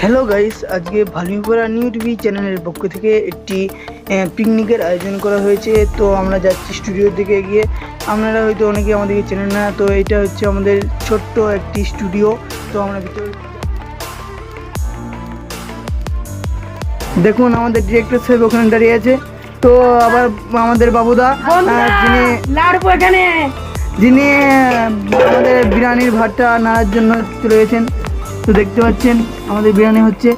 Hello guys, আজকে ভালুইপাড়া new TV চ্যানেলের পক্ষ থেকে একটি পিকনিকের আয়োজন করা হয়েছে। তো আমরা যাচ্ছি স্টুডিওর দিকে গিয়ে। আপনারা হয়তো অনেকে আমাদেরকে চেনেন না, তো এটা হচ্ছে আমাদের ছোট্ট একটি স্টুডিও। তো আমরা ভিতরে দেখুন, আমাদের ডিরেক্টর সাহেব ওখানে দাঁড়িয়ে আছে। তো আবার আমাদের বাবুদা যিনি আমাদের বিরিয়ানির ভাতটা নাড়ার জন্য চলে গেছেন। তো দেখতে পাচ্ছেন আমাদের বিরিয়ানি হচ্ছে।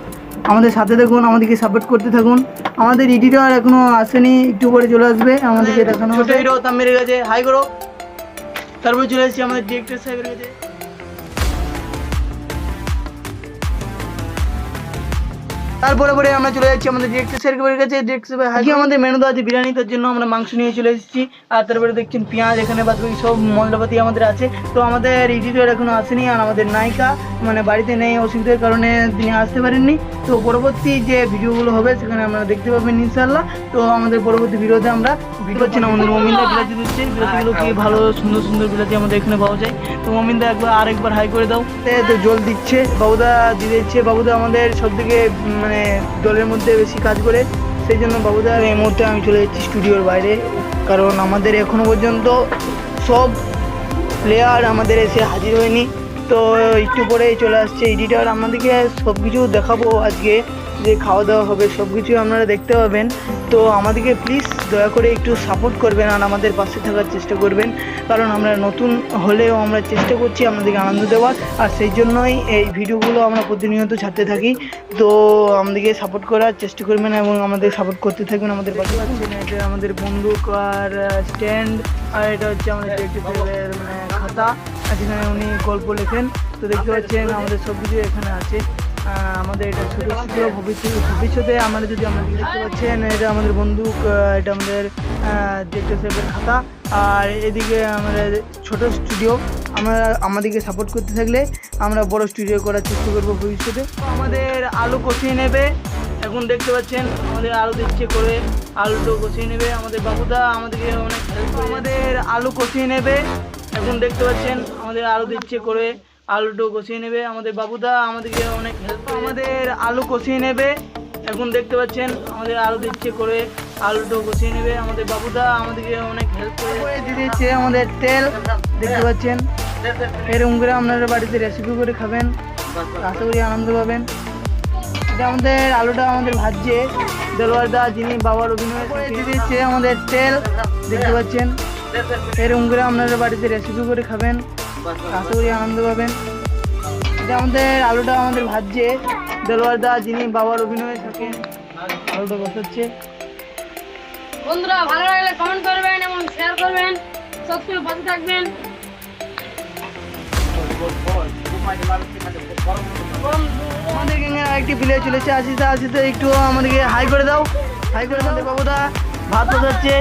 আমাদের সাথে থাকুন, আমাদেরকে সাপোর্ট করতে থাকুন। আমাদের এডিটর এখনো আসেনি, একটু পরে চলে আসবে, আমাদেরকে দেখানো হবে। হিরো তামিমের কাছে হাই করো। তারপরে চলে এসেছি আমাদের ডিরেক্টর সাহেবের কাছে। তারপরে পরে আমরা চলে যাচ্ছি আমাদের ডিরেক্টর সাহেবের কাছে। ডিরেক্টর সাহেব আজকে আমাদের মেনুতে আছে বিরিয়ানি, তার জন্য আমরা মাংস নিয়ে চলে এসেছি। আর তারপরে দেখছেন পেঁয়াজ, এখানে বাদ বাকি সব মশলাপাতি আমাদের আছে। তো আমাদের এডিটর এখনো আসেনি, আর আমাদের নায়িকা মানে বাড়িতে নেই, অসুবিধার কারণে তিনি আসতে পারেননি। তো পরবর্তী যে ভিডিওগুলো হবে সেখানে আমরা দেখতে পাবেন ইনশাআল্লাহ। তো আমাদের পরবর্তী ভিডিওতে আমরা ভিডিও হচ্ছে আমাদের মমিনদা বিলাতি দিচ্ছে। বিলাতিগুলো কি ভালো সুন্দর সুন্দর বিলাতি আমাদের এখানে পাওয়া যায়। তো মমিনদা আরেকবার হাই করে দাও। তো জল দিচ্ছে, বাবুদা দিয়ে দিচ্ছে। বাবুদা আমাদের সব থেকে মানে দলের মধ্যে বেশি কাজ করে, সেই জন্য বাবুদা এই মুহূর্তে আমি চলে যাচ্ছি স্টুডিওর বাইরে। কারণ আমাদের এখনো পর্যন্ত সব প্লেয়ার আমাদের এসে হাজির হয়নি। তো একটু পরেই চলে আসছে এডিটর। আমাদেরকে সব কিছু দেখাবো আজকে, যে খাওয়া দাওয়া হবে সব কিছুই আপনারা দেখতে পাবেন। তো আমাদেরকে প্লিজ দয়া করে একটু সাপোর্ট করবেন আর আমাদের পাশে থাকার চেষ্টা করবেন। কারণ আমরা নতুন হলেও আমরা চেষ্টা করছি আপনাদেরকে আনন্দ দেওয়ার, আর সেই জন্যই এই ভিডিওগুলো আমরা প্রতিনিয়ত ছাড়তে থাকি। তো আমাদেরকে সাপোর্ট করার চেষ্টা করবেন এবং আমাদের সাপোর্ট করতে থাকবেন। আমাদের পাশে পাচ্ছেন, এটা আমাদের বন্দুক আর স্ট্যান্ড, আর এটা হচ্ছে আমাদের মানে খাতা, যেখানে উনি গল্প লেখেন। তো দেখতে পাচ্ছেন আমাদের সব কিছু এখানে আছে। আমাদের এটা ছোটো ছোটো ভবিষ্যতে আমরা যদি আপনাদের দেখতে পাচ্ছেন, এটা আমাদের বন্দুক, এটা আমাদের ডিরেক্টর সাহেবের খাতা, আর এদিকে আমাদের ছোট স্টুডিও। আমাদেরকে সাপোর্ট করতে থাকলে আমরা বড় স্টুডিও করার চেষ্টা করবো ভবিষ্যতে। আমাদের আলু কষিয়ে নেবে, এখন দেখতে পাচ্ছেন আমাদের আলু দিচ্ছে করে, আলুটা কষিয়ে নেবে আমাদের বাবুদা। আমাদেরকে অনেক হেল্প, আমাদের আলু কষিয়ে নেবে, এখন দেখতে পাচ্ছেন আমাদের আলু দিচ্ছে করে, আলুটো কষিয়ে নেবে আমাদের বাবুদা। আমাদেরকে অনেক হেল্প, আমাদের আলু কষিয়ে নেবে, এখন দেখতে পাচ্ছেন আমাদের আলু দিচ্ছে করে, আলুটো কষিয়ে নেবে আমাদের বাবুদা। আমাদেরকে অনেক হেল্প করে দিচ্ছে আমাদের তেল, দেখতে পাচ্ছেন। এরকম করে আপনারা বাড়িতে রেসিপি করে খাবেন, আশা করি আনন্দ পাবেন। এটা আমাদের আলুটা আমাদের ভাজছে দেলোয়ারদা, যিনি বাবার অভিনয় করে দিচ্ছে আমাদের তেল, দেখতে পাচ্ছেন। এরকম করে আপনারা বাড়িতে রেসিপি করে খাবেন, আশা করি আনন্দ পাবেন। এটা আমাদের আলুটা আমাদের ভাজছে দেলোয়ারদা, যিনি বাবার অভিনয়ে থাকেন। আলুটা বসাচ্ছে। বন্ধুরা ভালো লাগলে কমেন্ট করবেন এবং শেয়ার করবেন, সাবস্ক্রাইব করতে থাকবেন। আমাদের এখানে আরেকটি প্লেয়ার চলেছে, আসিতে একটু আমাদেরকে হাই করে দাও। হাই করে আমাদের বাবুদা ভাত বসাচ্ছে,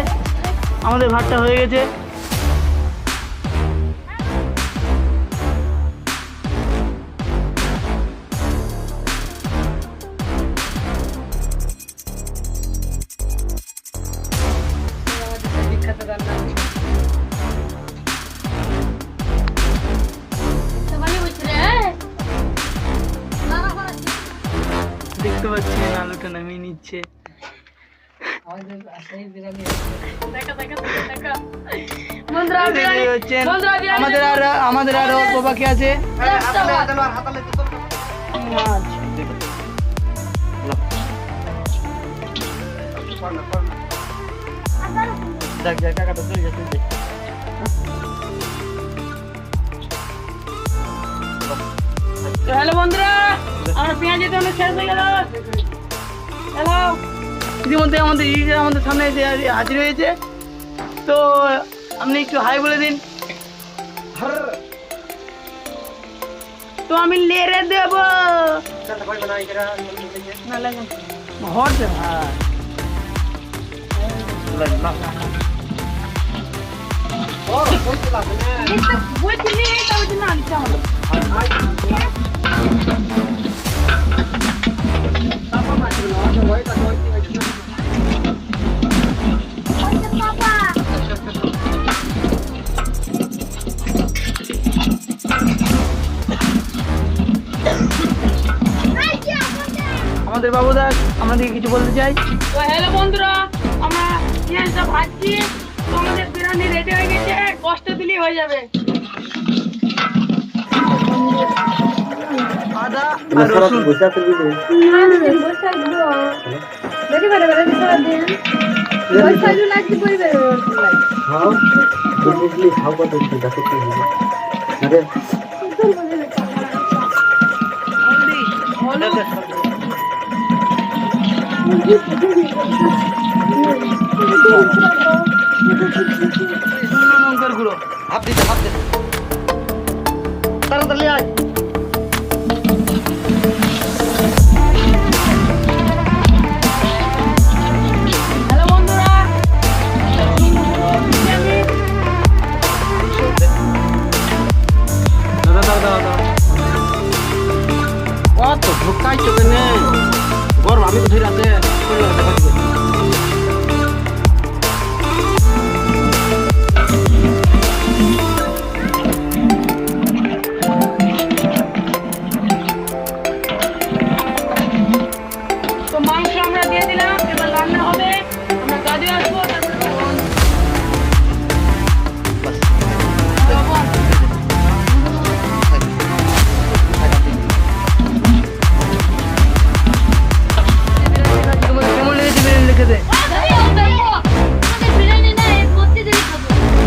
আমাদের ভাতটা হয়ে গেছে। দেখতে পাচ্ছেন আলুটা নামিয়ে নিচ্ছে। আমাদের আর অল্প বাকি আছে। হ্যালো বন্ধুরা, আমার পেঁয়াজ যেতে অনেক শেষ হয়ে গেল। হ্যালো, ইতিমধ্যে আমাদের সামনে এসে হাজির হয়েছে। তো আপনি একটু হাই বলে দিন। তো আমি লেরে দেব আমাদের বাবুদা আমাদেরকে কিছু বলতে চাই। তো হ্যালো বন্ধুরা, আমরা পেঁয়াজটা ভাজছি, তো আমাদের বিরিয়ানি রেডি হয়ে গেছে, কষ্ট দিলেই হয়ে যাবে। আদা আর রসুন শুকনো লঙ্কার গুঁড়ো হাফ দিতে তাড়াতাড়ি আয়। হ্যালো বন্ধুরা, কত ঢোকাই চোখে নেই গরম আমি তো ধরে আছে